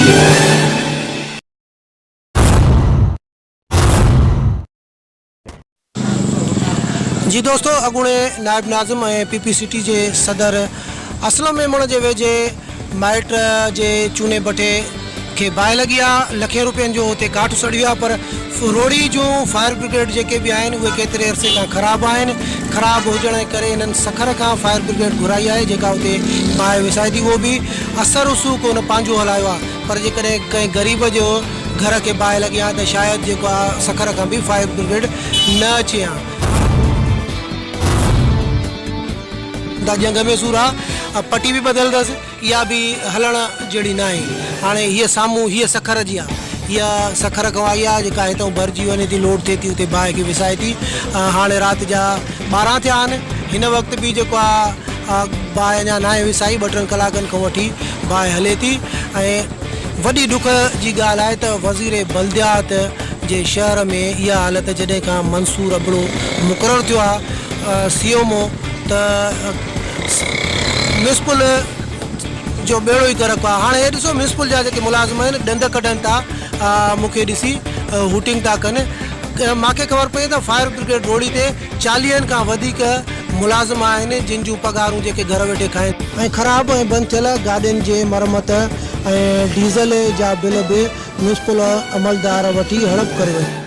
जी दोस्तों, अगुणे नायब नाज़िम PPCT जे सदर असलम मेमण जे वेझे माइट जे चूने बटे के बाहि लगी आहे। लखें रुपयनि जो हुते काठ सड़ी आहे, पर रोड़ी जो फायर ब्रिगेड जेके भी आहिनि उहे केतिरे अरसे खां ख़राबु आहिनि। ख़राबु हुजण जे करे इन्हनि सखर खां फायर ब्रिगेड घुराई आहे जेका हुते बाहि विसाए थी। उहो बि असर उसू कोन पंहिंजो हलायो आहे, पर जेकॾहिं कंहिं ग़रीब जो घर के बाहि लगी आहे त शायदि जेको आहे सखर खां बि फायर ब्रिगेड न अचे आहे। जंग में सूर आहे, पटी भी बदलंदसि, इहा भी हलण जहिड़ी न आहे। हाणे हीअ साम्हूं हीअ सखर जी आहे, हीअ सखर खां आई आहे जेका हितां भरिजी वञे थी, लोड थिए थी, उते बाहि खे विसाए थी। हाणे राति जा 12 थिया आहिनि। हिन वक़्तु बि जेको आहे बाहि अञा न आहे विसाई, 2-3 कलाकनि खां वठी बाहि हले थी। ऐं वॾी ॾुख जी ॻाल्हि आहे त वज़ीर बल्दियात जे शहर में इहा हालत जॾहिं खां मंसूर अबड़ो मुक़ररु थियो आहे CMO, त म्यूनिसिपल जो बेड़ो ई गर्क आहे। हाणे हे ॾिसो, म्यूनिसिपल जा जेके मुलाज़िम आहिनि ॾंद कढनि था, मूंखे ॾिसी हूटिंग था कनि। मूंखे ख़बर पई त फायर ब्रिगेड रोड़ी ते 40 खां वधीक मुलाज़िम आहिनि जिन जूं पघारूं जेके घर वेठे खाइनि। ऐं ख़राबु ऐं बंदि थियल गाॾियुनि जे मरमत ऐं डीज़ल जा बिल बि म्यूनिसिपल अमलदार वठी हड़प करे वञे।